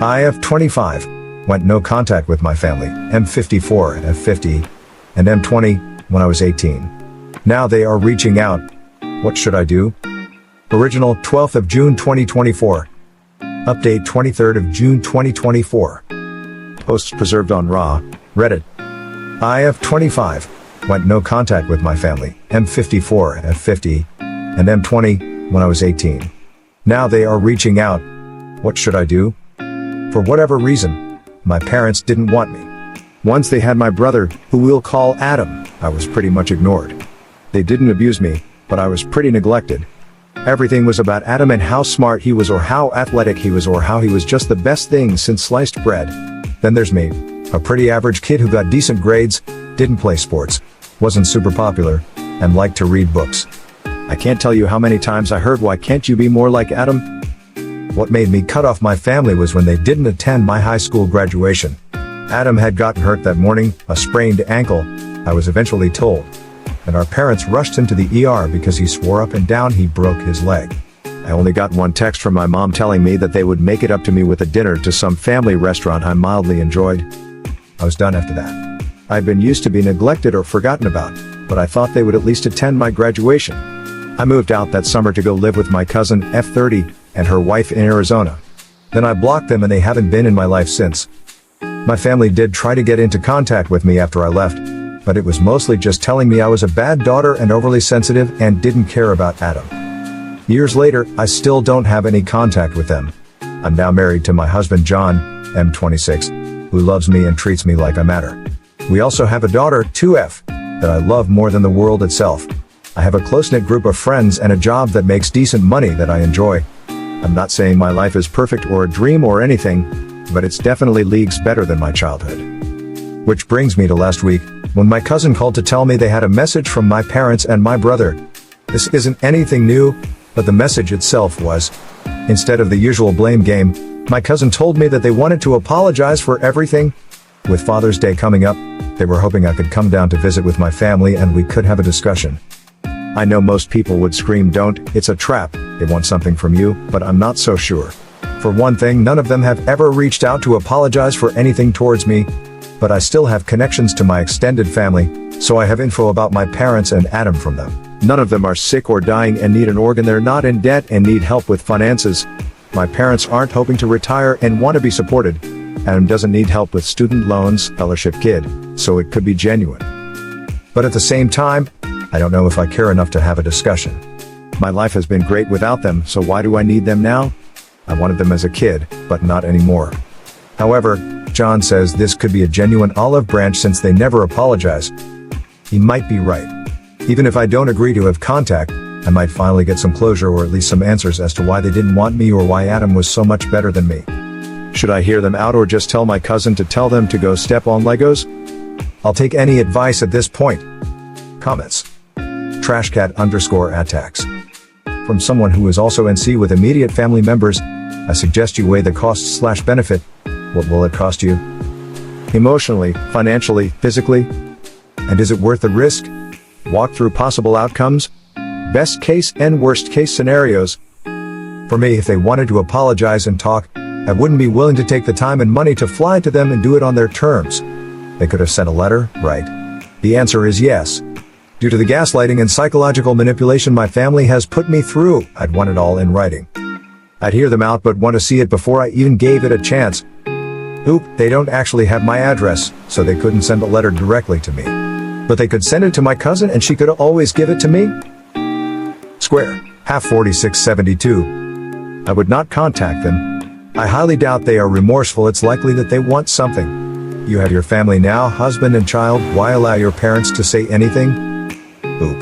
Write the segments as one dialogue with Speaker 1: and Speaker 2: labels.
Speaker 1: IF25, went no contact with my family, M54 at F50, and M20, when I was 18. Now they are reaching out. What should I do? Original 12th of June 2024. Update 23rd of June 2024. Posts preserved on Raw, Reddit. IF25, went no contact with my family, M54 at F50, and M20, when I was 18. Now they are reaching out. What should I do? For whatever reason, my parents didn't want me. Once they had my brother, who we'll call Adam, I was pretty much ignored. They didn't abuse me, but I was pretty neglected. Everything was about Adam and how smart he was or how athletic he was or how he was just the best thing since sliced bread. Then there's me, a pretty average kid who got decent grades, didn't play sports, wasn't super popular, and liked to read books. I can't tell you how many times I heard, "Why can't you be more like Adam?" What made me cut off my family was when they didn't attend my high school graduation. Adam had gotten hurt that morning, a sprained ankle, I was eventually told. And our parents rushed him to the ER because he swore up and down he broke his leg. I only got one text from my mom telling me that they would make it up to me with a dinner to some family restaurant I mildly enjoyed. I was done after that. I'd been used to be neglected or forgotten about, but I thought they would at least attend my graduation. I moved out that summer to go live with my cousin, F30, and her wife in Arizona. Then I blocked them and they haven't been in my life since. My family did try to get into contact with me after I left, but it was mostly just telling me I was a bad daughter and overly sensitive and didn't care about Adam. Years later, I still don't have any contact with them. I'm now married to my husband John, M26, who loves me and treats me like I matter. We also have a daughter, 2F, that I love more than the world itself. I have a close-knit group of friends and a job that makes decent money that I enjoy. I'm not saying my life is perfect or a dream or anything, but it's definitely leagues better than my childhood. Which brings me to last week, when my cousin called to tell me they had a message from my parents and my brother. This isn't anything new, but the message itself was, instead of the usual blame game, my cousin told me that they wanted to apologize for everything. With Father's Day coming up, they were hoping I could come down to visit with my family and we could have a discussion. I know most people would scream, "Don't, it's a trap, they want something from you," but I'm not so sure. For one thing, none of them have ever reached out to apologize for anything towards me, but I still have connections to my extended family, so I have info about my parents and Adam from them. None of them are sick or dying and need an organ, they're not in debt and need help with finances. My parents aren't hoping to retire and want to be supported. Adam doesn't need help with student loans, fellowship kid, so it could be genuine. But at the same time, I don't know if I care enough to have a discussion. My life has been great without them, so why do I need them now? I wanted them as a kid, but not anymore. However, John says this could be a genuine olive branch since they never apologize. He might be right. Even if I don't agree to have contact, I might finally get some closure or at least some answers as to why they didn't want me or why Adam was so much better than me. Should I hear them out or just tell my cousin to tell them to go step on Legos? I'll take any advice at this point. Comments. Trashcat_attacks. From someone who is also NC with immediate family members, I suggest you weigh the cost/benefit. What will it cost you? Emotionally, financially, physically? And is it worth the risk? Walk through possible outcomes, best case and worst case scenarios. For me, if they wanted to apologize and talk, I wouldn't be willing to take the time and money to fly to them and do it on their terms. They could have sent a letter, right? The answer is yes. Due to the gaslighting and psychological manipulation my family has put me through, I'd want it all in writing. I'd hear them out but want to see it before I even gave it a chance. Oop, they don't actually have my address, so they couldn't send a letter directly to me. But they could send it to my cousin and she could always give it to me? Square, half 4672. I would not contact them. I highly doubt they are remorseful, it's likely that they want something. You have your family now, husband and child, why allow your parents to say anything? Oop.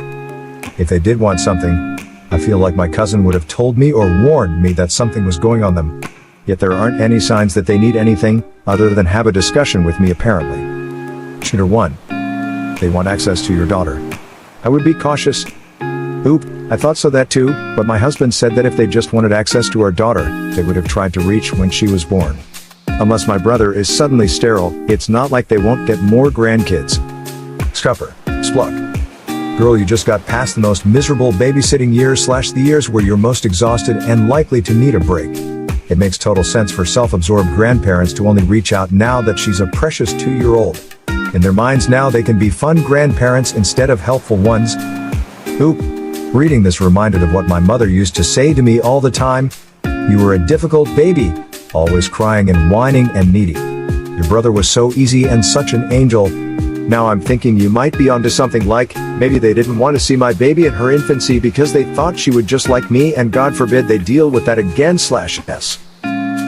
Speaker 1: If they did want something, I feel like my cousin would have told me or warned me that something was going on them. Yet there aren't any signs that they need anything, other than have a discussion with me apparently. Shooter 1. They want access to your daughter. I would be cautious. Oop, I thought so that too, but my husband said that if they just wanted access to our daughter, they would have tried to reach when she was born. Unless my brother is suddenly sterile, it's not like they won't get more grandkids. Scupper. Spluck. Girl, you just got past the most miserable babysitting years / the years where you're most exhausted and likely to need a break. It makes total sense for self-absorbed grandparents to only reach out now that she's a precious 2-year-old. In their minds now they can be fun grandparents instead of helpful ones. Oop. Reading this reminded of what my mother used to say to me all the time. You were a difficult baby, always crying and whining and needy. Your brother was so easy and such an angel. Now I'm thinking you might be onto something, like maybe they didn't want to see my baby in her infancy because they thought she would just like me, and God forbid they deal with that again /s.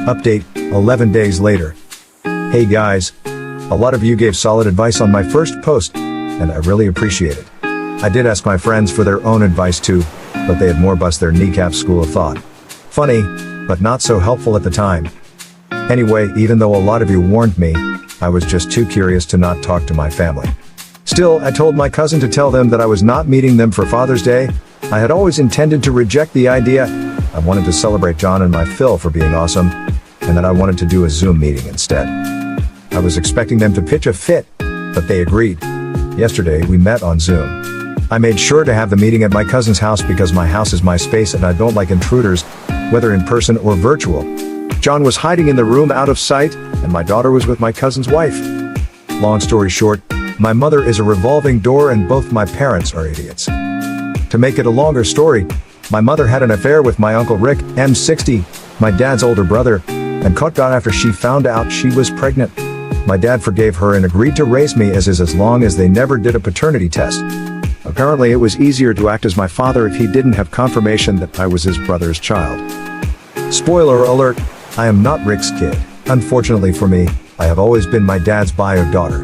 Speaker 1: Update, 11 days later. Hey guys. A lot of you gave solid advice on my first post, and I really appreciate it. I did ask my friends for their own advice too, but they had more bust their kneecap school of thought. Funny, but not so helpful at the time. Anyway, even though a lot of you warned me, I was just too curious to not talk to my family. Still, I told my cousin to tell them that I was not meeting them for Father's Day. I had always intended to reject the idea. I wanted to celebrate John and my Phil for being awesome, and that I wanted to do a Zoom meeting instead. I was expecting them to pitch a fit, but they agreed. Yesterday, we met on Zoom. I made sure to have the meeting at my cousin's house because my house is my space and I don't like intruders, whether in person or virtual. John was hiding in the room out of sight, and my daughter was with my cousin's wife. Long story short, my mother is a revolving door and both my parents are idiots. To make it a longer story, my mother had an affair with my uncle Rick, M60, my dad's older brother, and caught God after she found out she was pregnant. My dad forgave her and agreed to raise me as long as they never did a paternity test. Apparently it was easier to act as my father if he didn't have confirmation that I was his brother's child. Spoiler alert, I am not Rick's kid. Unfortunately for me, I have always been my dad's bio daughter.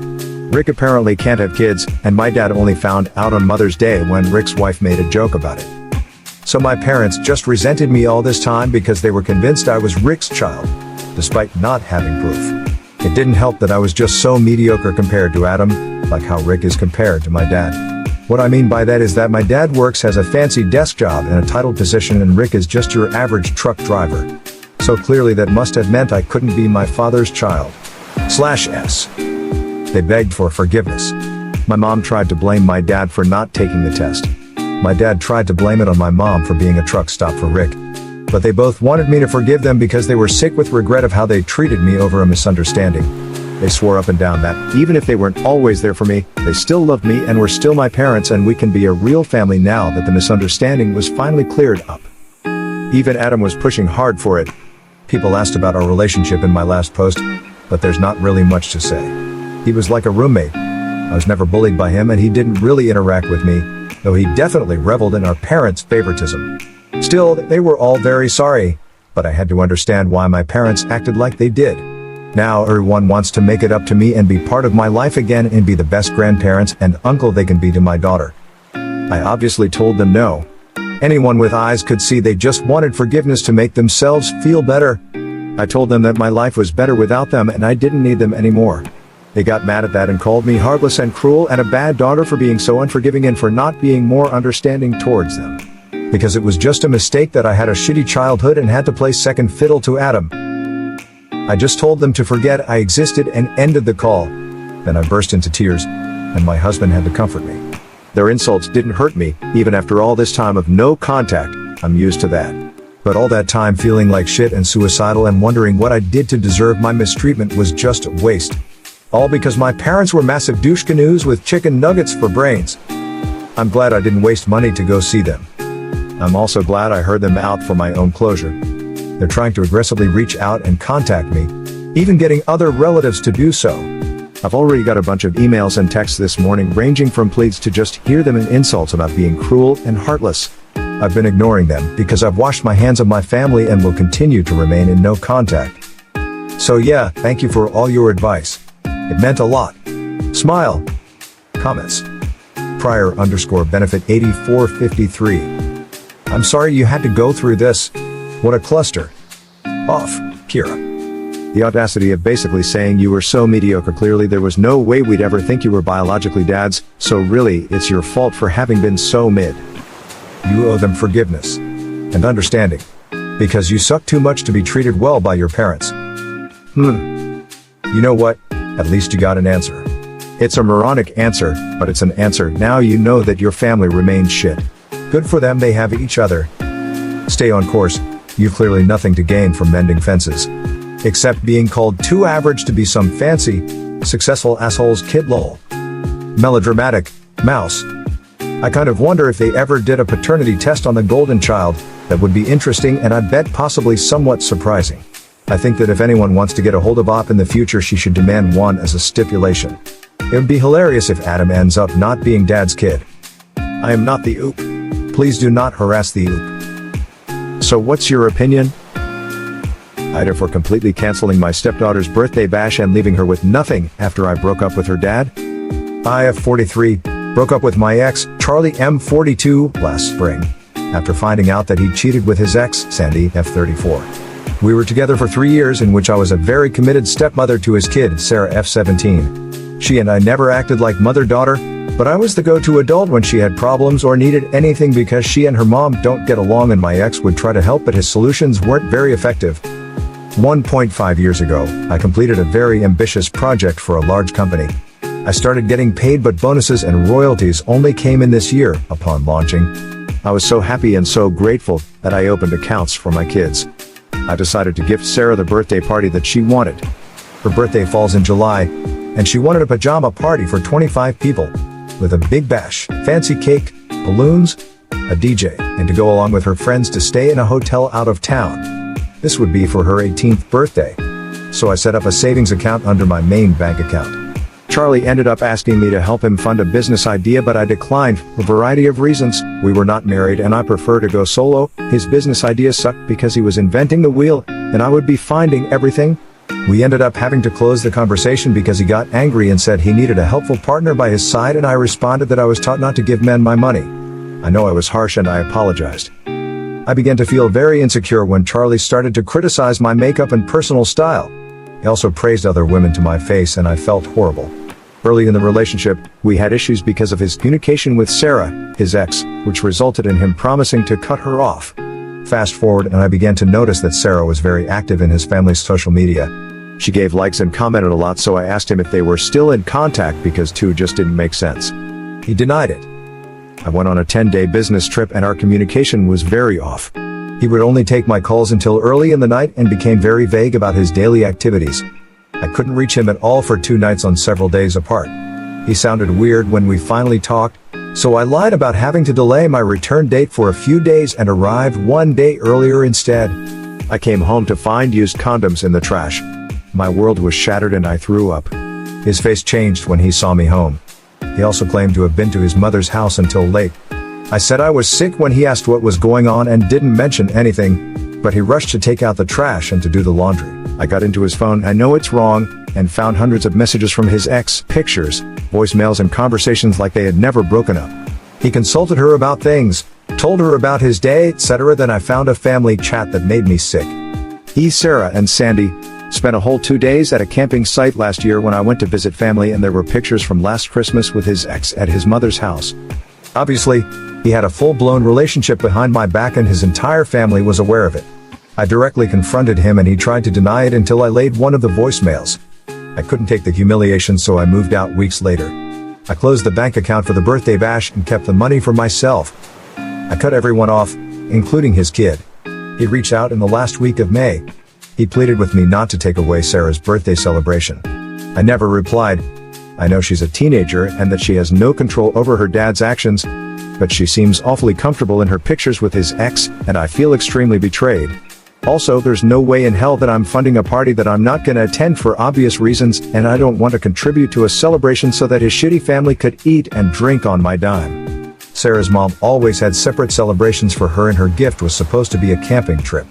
Speaker 1: Rick apparently can't have kids, and my dad only found out on Mother's Day when Rick's wife made a joke about it. So my parents just resented me all this time because they were convinced I was Rick's child, despite not having proof. It didn't help that I was just so mediocre compared to Adam, like how Rick is compared to my dad. What I mean by that is that my dad works as a fancy desk job in a titled position and Rick is just your average truck driver. So clearly that must have meant I couldn't be my father's child. /s. They begged for forgiveness. My mom tried to blame my dad for not taking the test. My dad tried to blame it on my mom for being a truck stop for Rick. But they both wanted me to forgive them because they were sick with regret of how they treated me over a misunderstanding. They swore up and down that, even if they weren't always there for me, they still loved me and were still my parents, and we can be a real family now that the misunderstanding was finally cleared up. Even Adam was pushing hard for it. People asked about our relationship in my last post, but there's not really much to say. He was like a roommate. I was never bullied by him and he didn't really interact with me, though he definitely reveled in our parents' favoritism. Still, they were all very sorry, but I had to understand why my parents acted like they did. Now everyone wants to make it up to me and be part of my life again and be the best grandparents and uncle they can be to my daughter. I obviously told them no. Anyone with eyes could see they just wanted forgiveness to make themselves feel better. I told them that my life was better without them and I didn't need them anymore. They got mad at that and called me heartless and cruel and a bad daughter for being so unforgiving and for not being more understanding towards them. Because it was just a mistake that I had a shitty childhood and had to play second fiddle to Adam. I just told them to forget I existed and ended the call. Then I burst into tears, and my husband had to comfort me. Their insults didn't hurt me, even after all this time of no contact. I'm used to that. But all that time feeling like shit and suicidal and wondering what I did to deserve my mistreatment was just a waste. All because my parents were massive douche canoes with chicken nuggets for brains. I'm glad I didn't waste money to go see them. I'm also glad I heard them out for my own closure. They're trying to aggressively reach out and contact me, even getting other relatives to do so. I've already got a bunch of emails and texts this morning ranging from pleads to just hear them and insults about being cruel and heartless. I've been ignoring them because I've washed my hands of my family and will continue to remain in no contact. So yeah, thank you for all your advice. It meant a lot. Smile. Comments. Prior_benefit 8453. I'm sorry you had to go through this. What a cluster. Off, Kira. The audacity of basically saying you were so mediocre. Clearly there was no way we'd ever think you were biologically dads, so really, it's your fault for having been so mid. You owe them forgiveness. And understanding. Because you suck too much to be treated well by your parents. You know what? At least you got an answer. It's a moronic answer, but it's an answer. Now you know that your family remains shit. Good for them, they have each other. Stay on course. You've clearly nothing to gain from mending fences. Except being called too average to be some fancy, successful asshole's kid lol. Melodramatic, mouse. I kind of wonder if they ever did a paternity test on the golden child. That would be interesting and I bet possibly somewhat surprising. I think that if anyone wants to get a hold of Op in the future she should demand one as a stipulation. It would be hilarious if Adam ends up not being dad's kid. I am not the oop. Please do not harass the oop. So what's your opinion? AITA for completely canceling my stepdaughter's birthday bash and leaving her with nothing after I broke up with her dad. I, 43, broke up with my ex, Charlie M. 42, last spring, after finding out that he cheated with his ex, Sandy F. 34. We were together for 3 years in which I was a very committed stepmother to his kid, Sarah F. 17. She and I never acted like mother-daughter, but I was the go-to adult when she had problems or needed anything because she and her mom don't get along and my ex would try to help but his solutions weren't very effective. 1.5 years ago, I completed a very ambitious project for a large company. I started getting paid but bonuses and royalties only came in this year upon launching. I was so happy and so grateful that I opened accounts for my kids. I decided to gift Sarah the birthday party that she wanted. Her birthday falls in July, and she wanted a pajama party for 25 people, with a big bash, fancy cake, balloons, a DJ, and to go along with her friends to stay in a hotel out of town. This would be for her 18th birthday. So I set up a savings account under my main bank account. Charlie ended up asking me to help him fund a business idea but I declined for a variety of reasons. We were not married and I prefer to go solo. His business idea sucked because he was inventing the wheel and I would be finding everything. We ended up having to close the conversation because he got angry and said he needed a helpful partner by his side and I responded that I was taught not to give men my money. I know I was harsh and I apologized. I began to feel very insecure when Charlie started to criticize my makeup and personal style. He also praised other women to my face and I felt horrible. Early in the relationship, we had issues because of his communication with Sarah, his ex, which resulted in him promising to cut her off. Fast forward and I began to notice that Sarah was very active in his family's social media. She gave likes and commented a lot so I asked him if they were still in contact because two just didn't make sense. He denied it. I went on a 10-day business trip and our communication was very off. He would only take my calls until early in the night and became very vague about his daily activities. I couldn't reach him at all for 2 nights on several days apart. He sounded weird when we finally talked, so I lied about having to delay my return date for a few days and arrived 1 day earlier instead. I came home to find used condoms in the trash. My world was shattered and I threw up. His face changed when he saw me home. He also claimed to have been to his mother's house until late. I said I was sick when he asked what was going on and didn't mention anything, but he rushed to take out the trash and to do the laundry. I got into his phone, I know it's wrong, and found hundreds of messages from his ex, pictures, voicemails and conversations like they had never broken up. He consulted her about things, told her about his day, etc. Then I found a family chat that made me sick. He, Sarah, and Sandy spent a whole 2 days at a camping site last year when I went to visit family and there were pictures from last Christmas with his ex at his mother's house. Obviously, he had a full-blown relationship behind my back and his entire family was aware of it. I directly confronted him and he tried to deny it until I laid one of the voicemails. I couldn't take the humiliation so I moved out weeks later. I closed the bank account for the birthday bash and kept the money for myself. I cut everyone off, including his kid. He reached out in the last week of May. He pleaded with me not to take away Sarah's birthday celebration. I never replied. I know she's a teenager and that she has no control over her dad's actions, but she seems awfully comfortable in her pictures with his ex and I feel extremely betrayed. Also, there's no way in hell that I'm funding a party that I'm not gonna attend for obvious reasons and I don't want to contribute to a celebration so that his shitty family could eat and drink on my dime. Sarah's mom always had separate celebrations for her and her gift was supposed to be a camping trip.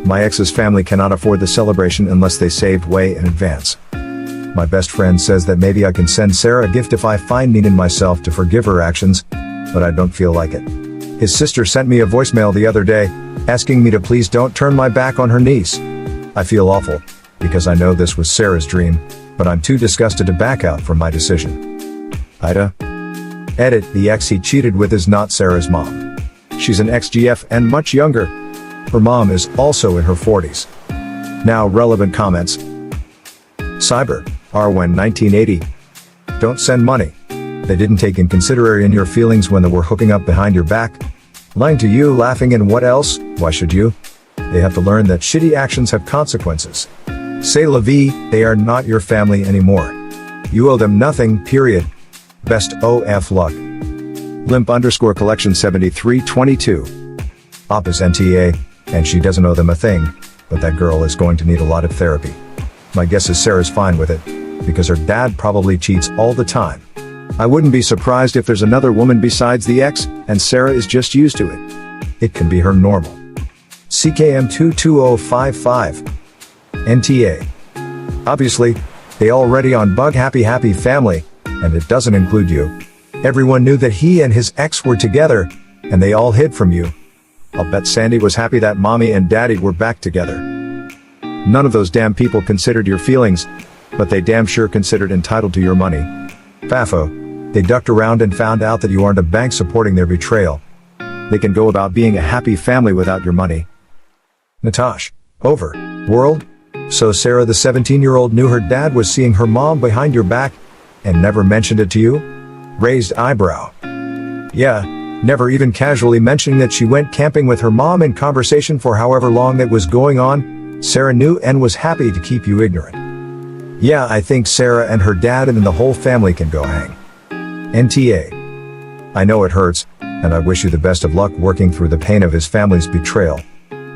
Speaker 1: My ex's family cannot afford the celebration unless they saved way in advance. My best friend says that maybe I can send Sarah a gift if I find need in myself to forgive her actions, but I don't feel like it. His sister sent me a voicemail the other day, asking me to please don't turn my back on her niece. I feel awful, because I know this was Sarah's dream, but I'm too disgusted to back out from my decision. AITA. Edit, the ex he cheated with is not Sarah's mom. She's an ex-GF and much younger. Her mom is also in her 40s. Now relevant comments. Cyber, Arwen 1980. Don't send money. They didn't take in consideration your feelings when they were hooking up behind your back. Lying to you, laughing and what else? Why should you? They have to learn that shitty actions have consequences. C'est la vie, they are not your family anymore. You owe them nothing, period. Best OF luck. Limp_collection 7322. Op is NTA, and she doesn't owe them a thing, but that girl is going to need a lot of therapy. My guess is Sarah's fine with it, because her dad probably cheats all the time. I wouldn't be surprised if there's another woman besides the ex, and Sarah is just used to it. It can be her normal. CKM22055. NTA. Obviously, they already on bug happy family, and it doesn't include you. Everyone knew that he and his ex were together, and they all hid from you. I'll bet Sandy was happy that mommy and daddy were back together. None of those damn people considered your feelings, but they damn sure considered entitled to your money. Fafo, they ducked around and found out that you aren't a bank supporting their betrayal. They can go about being a happy family without your money. Natash. Over. World? So Sarah the 17-year-old knew her dad was seeing her mom behind your back, and never mentioned it to you? Raised eyebrow. Yeah, never even casually mentioning that she went camping with her mom in conversation for however long that was going on. Sarah knew and was happy to keep you ignorant. Yeah, I think Sarah and her dad and the whole family can go hang. NTA. I know it hurts, and I wish you the best of luck working through the pain of his family's betrayal.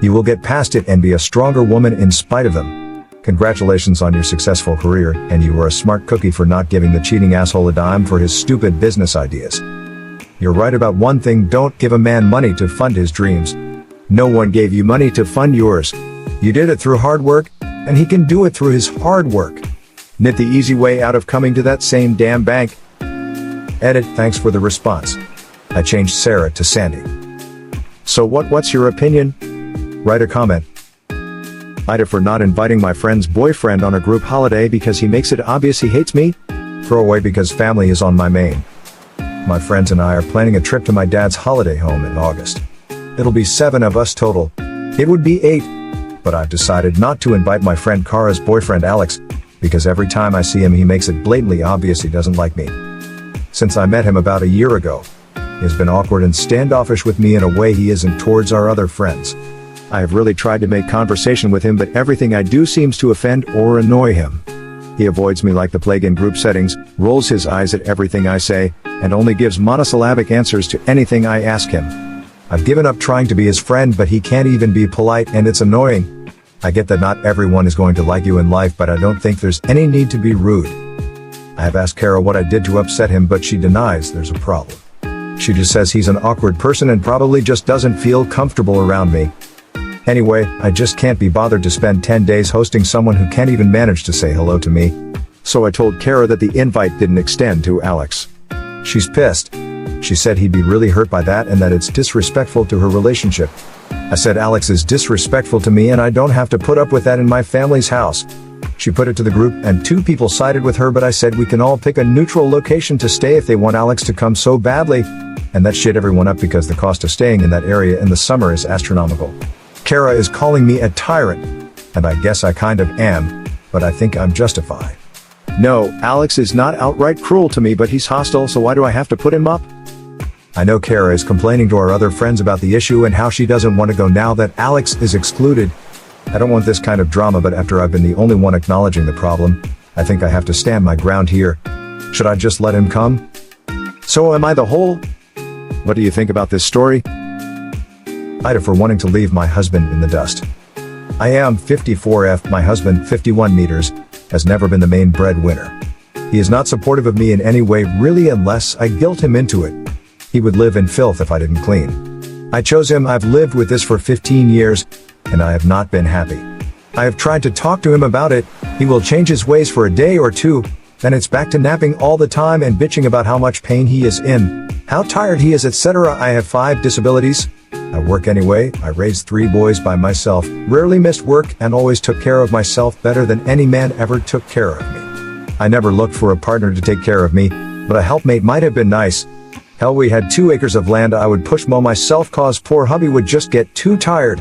Speaker 1: You will get past it and be a stronger woman in spite of them. Congratulations on your successful career, and you were a smart cookie for not giving the cheating asshole a dime for his stupid business ideas. You're right about one thing: don't give a man money to fund his dreams. No one gave you money to fund yours. You did it through hard work, and he can do it through his hard work. Knit the easy way out of coming to that same damn bank. Edit, thanks for the response. I changed Sarah to Sandy. So what's your opinion? Write a comment. AITA for not inviting my friend's boyfriend on a group holiday because he makes it obvious he hates me. Throw away because family is on my main. My friends and I are planning a trip to my dad's holiday home in August. It'll be 7 of us total. It would be 8, but I've decided not to invite my friend Kara's boyfriend Alex, because every time I see him he makes it blatantly obvious he doesn't like me. Since I met him about a year ago, he has been awkward and standoffish with me in a way he isn't towards our other friends. I have really tried to make conversation with him, but everything I do seems to offend or annoy him. He avoids me like the plague in group settings, rolls his eyes at everything I say, and only gives monosyllabic answers to anything I ask him. I've given up trying to be his friend, but he can't even be polite, and it's annoying. I get that not everyone is going to like you in life, but I don't think there's any need to be rude. I have asked Kara what I did to upset him, but she denies there's a problem. She just says he's an awkward person and probably just doesn't feel comfortable around me. Anyway, I just can't be bothered to spend 10 days hosting someone who can't even manage to say hello to me. So I told Kara that the invite didn't extend to Alex. She's pissed. She said he'd be really hurt by that and that it's disrespectful to her relationship. I said Alex is disrespectful to me and I don't have to put up with that in my family's house. She put it to the group and 2 people sided with her, but I said we can all pick a neutral location to stay if they want Alex to come so badly. And that shit everyone up because the cost of staying in that area in the summer is astronomical. Kara is calling me a tyrant, and I guess I kind of am, but I think I'm justified. No, Alex is not outright cruel to me, but he's hostile, so why do I have to put him up? I know Kara is complaining to our other friends about the issue and how she doesn't want to go now that Alex is excluded. I don't want this kind of drama, but after I've been the only one acknowledging the problem, I think I have to stand my ground here. Should I just let him come? So am I the whole? What do you think about this story? AITA for wanting to leave my husband in the dust. I am 54F, my husband, 51 meters, has never been the main breadwinner. He is not supportive of me in any way really unless I guilt him into it. He would live in filth if I didn't clean. I chose him. I've lived with this for 15 years, and I have not been happy. I have tried to talk to him about it. He will change his ways for a day or two, then it's back to napping all the time and bitching about how much pain he is in, how tired he is, etc. I have 5 disabilities. I work anyway. I raised 3 boys by myself, rarely missed work, and always took care of myself better than any man ever took care of me. I never looked for a partner to take care of me, but a helpmate might have been nice. Hell, we had 2 acres of land I would push mow myself cause poor hubby would just get too tired.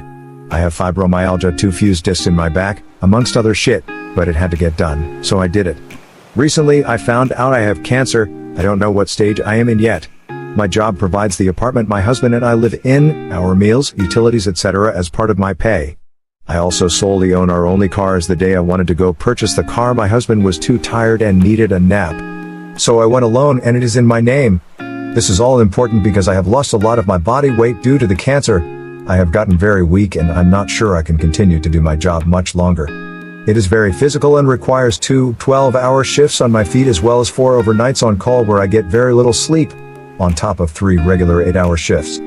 Speaker 1: I have fibromyalgia, 2 fused discs in my back, amongst other shit, but it had to get done, so I did it. Recently, I found out I have cancer. I don't know what stage I am in yet. My job provides the apartment my husband and I live in, our meals, utilities, etc. as part of my pay. I also solely own our only car, as the day I wanted to go purchase the car my husband was too tired and needed a nap. So I went alone, and it is in my name. This is all important because I have lost a lot of my body weight due to the cancer. I have gotten very weak and I'm not sure I can continue to do my job much longer. It is very physical and requires 2 12-hour shifts on my feet as well as 4 overnights on call where I get very little sleep, on top of 3 regular 8-hour shifts.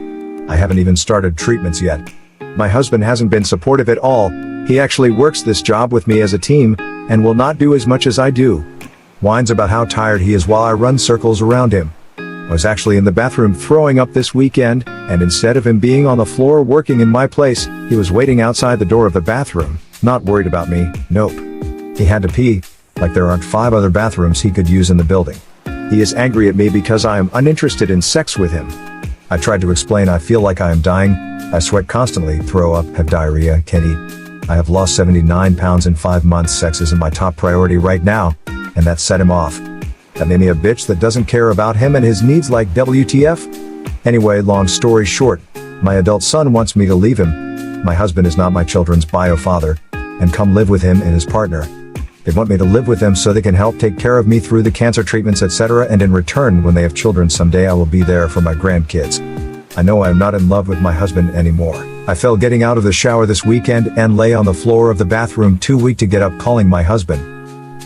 Speaker 1: I haven't even started treatments yet. My husband hasn't been supportive at all. He actually works this job with me as a team, and will not do as much as I do. Whines about how tired he is while I run circles around him. I was actually in the bathroom throwing up this weekend, and instead of him being on the floor working in my place, he was waiting outside the door of the bathroom, not worried about me. Nope. He had to pee, like there aren't 5 other bathrooms he could use in the building. He is angry at me because I am uninterested in sex with him. I tried to explain I feel like I am dying. I sweat constantly, throw up, have diarrhea, can't eat. I have lost 79 pounds in 5 months. Sex isn't my top priority right now, and that set him off. That made me a bitch that doesn't care about him and his needs, like WTF? Anyway, long story short, my adult son wants me to leave him. My husband is not my children's bio father, and come live with him and his partner. They want me to live with them so they can help take care of me through the cancer treatments, etc., and in return, when they have children someday, I will be there for my grandkids. I know I am not in love with my husband anymore. I fell getting out of the shower this weekend and lay on the floor of the bathroom too weak to get up, calling my husband.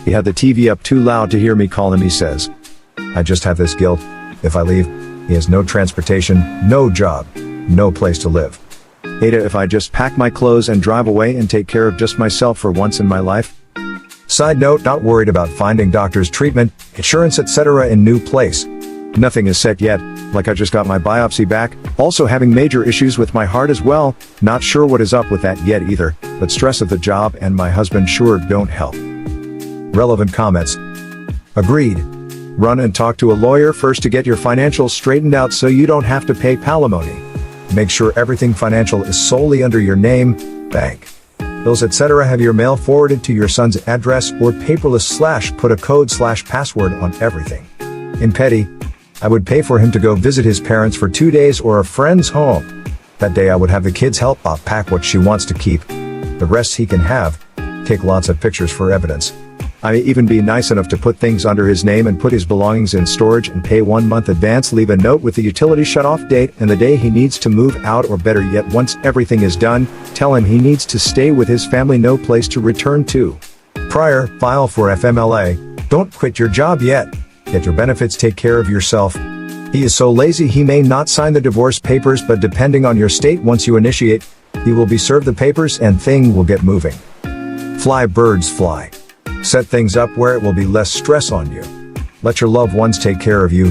Speaker 1: He had the TV up too loud to hear me call him. He says, I just have this guilt. If I leave, he has no transportation, no job, no place to live. AITA, if I just pack my clothes and drive away and take care of just myself for once in my life? Side note, not worried about finding doctors, treatment, insurance, etc. in new place. Nothing is set yet, like I just got my biopsy back, also having major issues with my heart as well, not sure what is up with that yet either, but stress of the job and my husband sure don't help. Relevant comments. Agreed. Run and talk to a lawyer first to get your financials straightened out so you don't have to pay palimony. Make sure everything financial is solely under your name, bank, bills, etc. Have your mail forwarded to your son's address or paperless / put a code / password on everything. In petty, I would pay for him to go visit his parents for 2 days or a friend's home. That day I would have the kids help pack what she wants to keep. The rest he can have. Take lots of pictures for evidence. I may even be nice enough to put things under his name and put his belongings in storage and pay 1 month advance, leave a note with the utility shut-off date and the day he needs to move out, or better yet, once everything is done, tell him he needs to stay with his family, no place to return to. Prior, file for FMLA. Don't quit your job yet. Get your benefits, take care of yourself. He is so lazy he may not sign the divorce papers, but depending on your state, once you initiate, he will be served the papers and thing will get moving. Fly birds fly. Set things up where it will be less stress on you. Let your loved ones take care of you.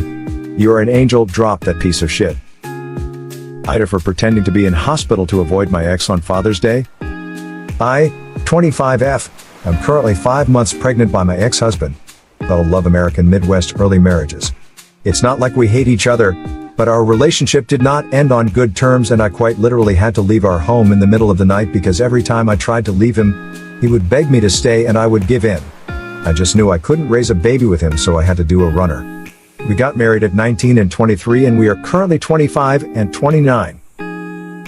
Speaker 1: You are an angel. Drop that piece of shit. AITA, for pretending to be in hospital to avoid my ex on Father's Day. I, 25F, am currently 5 months pregnant by my ex-husband. But I love American Midwest early marriages. It's not like we hate each other, but our relationship did not end on good terms, and I quite literally had to leave our home in the middle of the night because every time I tried to leave him, he would beg me to stay and I would give in. I just knew I couldn't raise a baby with him, so I had to do a runner. We got married at 19 and 23, and we are currently 25 and 29.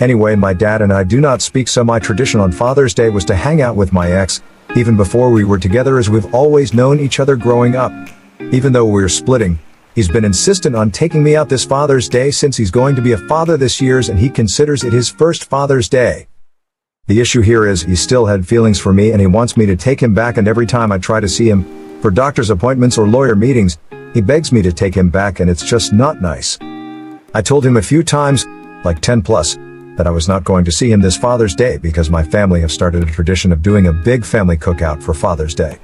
Speaker 1: Anyway, my dad and I do not speak, so my tradition on Father's Day was to hang out with my ex, even before we were together, as we've always known each other growing up. Even though we're splitting, he's been insistent on taking me out this Father's Day since he's going to be a father this year and he considers it his first Father's Day. The issue here is he still had feelings for me and he wants me to take him back, and every time I try to see him for doctor's appointments or lawyer meetings, he begs me to take him back, and it's just not nice. I told him a few times, like 10 plus, that I was not going to see him this Father's Day because my family have started a tradition of doing a big family cookout for Father's Day.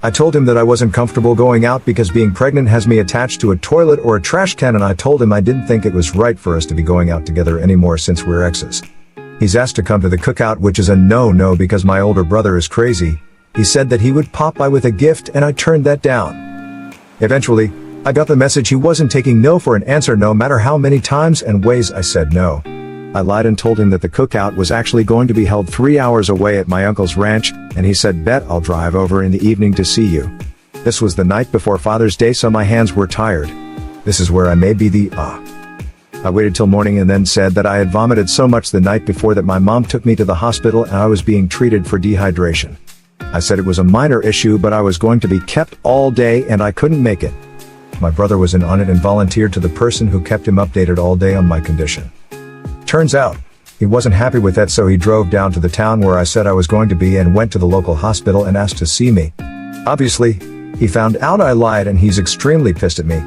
Speaker 1: I told him that I wasn't comfortable going out because being pregnant has me attached to a toilet or a trash can, and I told him I didn't think it was right for us to be going out together anymore since we're exes. He's asked to come to the cookout, which is a no-no because my older brother is crazy. He said that he would pop by with a gift, and I turned that down. Eventually, I got the message he wasn't taking no for an answer, no matter how many times and ways I said no. I lied and told him that the cookout was actually going to be held 3 hours away at my uncle's ranch, and he said, bet I'll drive over in the evening to see you. This was the night before Father's Day, so my hands were tired. This is where I may be the I waited till morning and then said that I had vomited so much the night before that my mom took me to the hospital and I was being treated for dehydration. I said it was a minor issue but I was going to be kept all day and I couldn't make it. My brother was in on it and volunteered to the person who kept him updated all day on my condition. Turns out, he wasn't happy with that, so he drove down to the town where I said I was going to be and went to the local hospital and asked to see me. Obviously, he found out I lied and he's extremely pissed at me.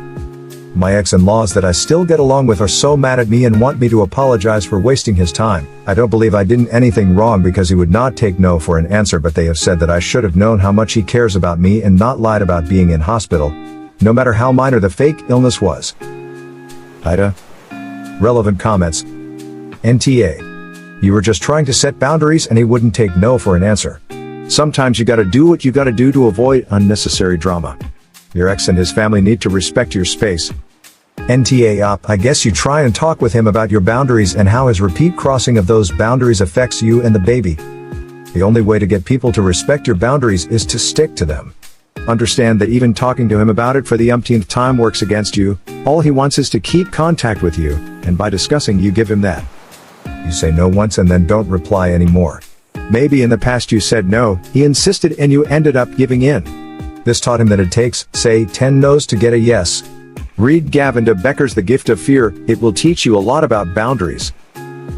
Speaker 1: My ex-in-laws that I still get along with are so mad at me and want me to apologize for wasting his time. I don't believe I did anything wrong because he would not take no for an answer, but they have said that I should have known how much he cares about me and not lied about being in hospital, no matter how minor the fake illness was. AITA. Relevant comments. NTA. You were just trying to set boundaries and he wouldn't take no for an answer. Sometimes you gotta do what you gotta do to avoid unnecessary drama. Your ex and his family need to respect your space. NTA op. I guess you try and talk with him about your boundaries and how his repeat crossing of those boundaries affects you and the baby. The only way to get people to respect your boundaries is to stick to them. Understand that even talking to him about it for the umpteenth time works against you. All he wants is to keep contact with you, and by discussing you give him that. You say no once and then don't reply anymore. Maybe in the past you said no, he insisted and you ended up giving in. This taught him that it takes, say, 10 no's to get a yes. Read Gavin de Becker's The Gift of Fear. It will teach you a lot about boundaries.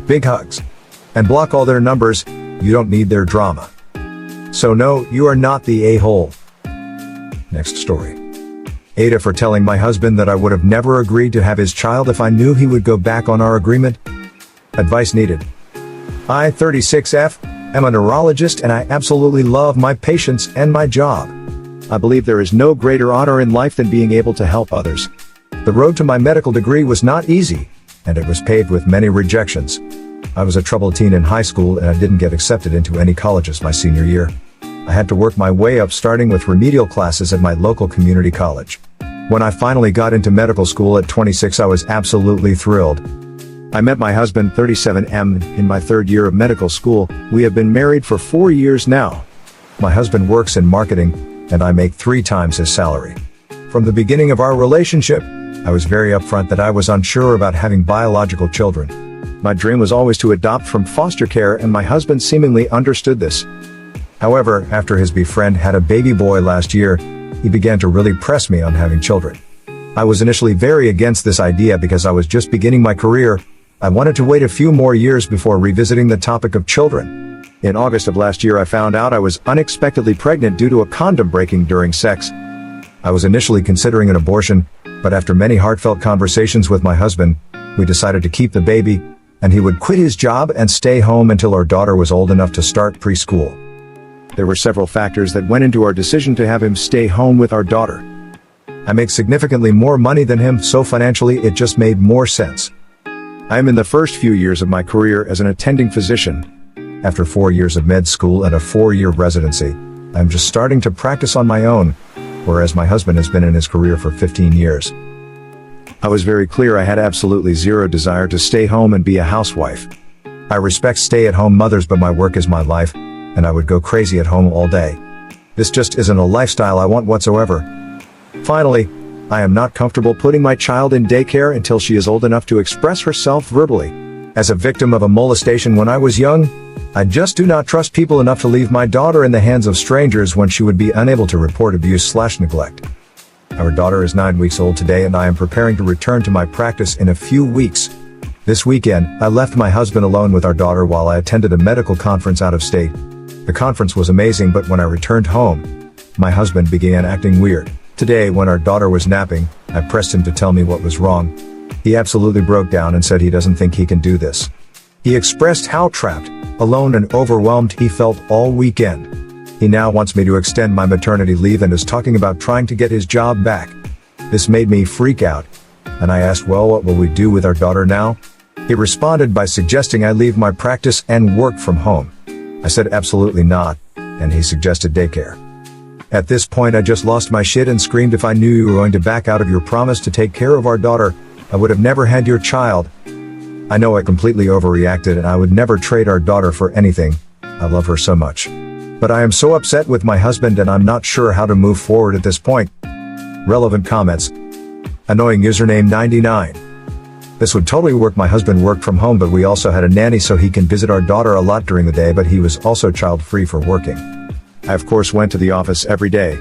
Speaker 1: Big hugs. And block all their numbers. You don't need their drama. So no, you are not the a-hole. Next story. AITA for telling my husband that I would have never agreed to have his child if I knew he would go back on our agreement. Advice needed. I, 36F, am a neurologist and I absolutely love my patients and my job. I believe there is no greater honor in life than being able to help others. The road to my medical degree was not easy, and it was paved with many rejections. I was a troubled teen in high school and I didn't get accepted into any colleges my senior year. I had to work my way up, starting with remedial classes at my local community college. When I finally got into medical school at 26, I was absolutely thrilled. I met my husband, 37M, in my third year of medical school. We have been married for 4 years now. My husband works in marketing, and I make 3 times his salary. From the beginning of our relationship, I was very upfront that I was unsure about having biological children. My dream was always to adopt from foster care, and my husband seemingly understood this. However, after his befriend had a baby boy last year, he began to really press me on having children. I was initially very against this idea because I was just beginning my career. I wanted to wait a few more years before revisiting the topic of children. In August of last year, I found out I was unexpectedly pregnant due to a condom breaking during sex. I was initially considering an abortion, but after many heartfelt conversations with my husband, we decided to keep the baby, and he would quit his job and stay home until our daughter was old enough to start preschool. There were several factors that went into our decision to have him stay home with our daughter. I make significantly more money than him, so financially it just made more sense. I am in the first few years of my career as an attending physician. After 4 years of med school and a 4-year residency, I'm just starting to practice on my own, whereas my husband has been in his career for 15 years. I was very clear I had absolutely zero desire to stay home and be a housewife. I respect stay-at-home mothers, but my work is my life, and I would go crazy at home all day. This just isn't a lifestyle I want whatsoever. Finally, I am not comfortable putting my child in daycare until she is old enough to express herself verbally. As a victim of a molestation when I was young, I just do not trust people enough to leave my daughter in the hands of strangers when she would be unable to report abuse/neglect. Our daughter is 9 weeks old today and I am preparing to return to my practice in a few weeks. This weekend, I left my husband alone with our daughter while I attended a medical conference out of state. The conference was amazing, but when I returned home, my husband began acting weird. Today, when our daughter was napping, I pressed him to tell me what was wrong. He absolutely broke down and said he doesn't think he can do this. He expressed how trapped, alone and overwhelmed he felt all weekend. He now wants me to extend my maternity leave and is talking about trying to get his job back. This made me freak out, and I asked, well, what will we do with our daughter now? He responded by suggesting I leave my practice and work from home. I said absolutely not, and he suggested daycare. At this point I just lost my shit and screamed, if I knew you were going to back out of your promise to take care of our daughter, I would have never had your child. I know I completely overreacted and I would never trade our daughter for anything. I love her so much. But I am so upset with my husband and I'm not sure how to move forward at this point. Relevant comments. Annoying username 99. This would totally work. My husband worked from home, but we also had a nanny so he can visit our daughter a lot during the day, but he was also child-free for working. I of course went to the office every day.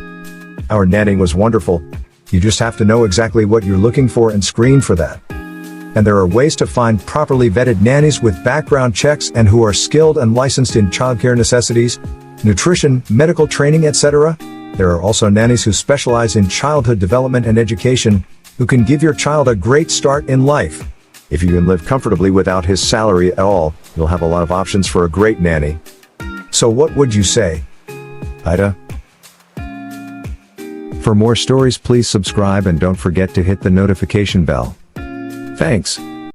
Speaker 1: Our nanny was wonderful. You just have to know exactly what you're looking for and screen for that. And there are ways to find properly vetted nannies with background checks and who are skilled and licensed in childcare necessities, nutrition, medical training, etc. There are also nannies who specialize in childhood development and education, who can give your child a great start in life. If you can live comfortably without his salary at all, you'll have a lot of options for a great nanny. So what would you say, AITA? For more stories, please subscribe and don't forget to hit the notification bell. Thanks.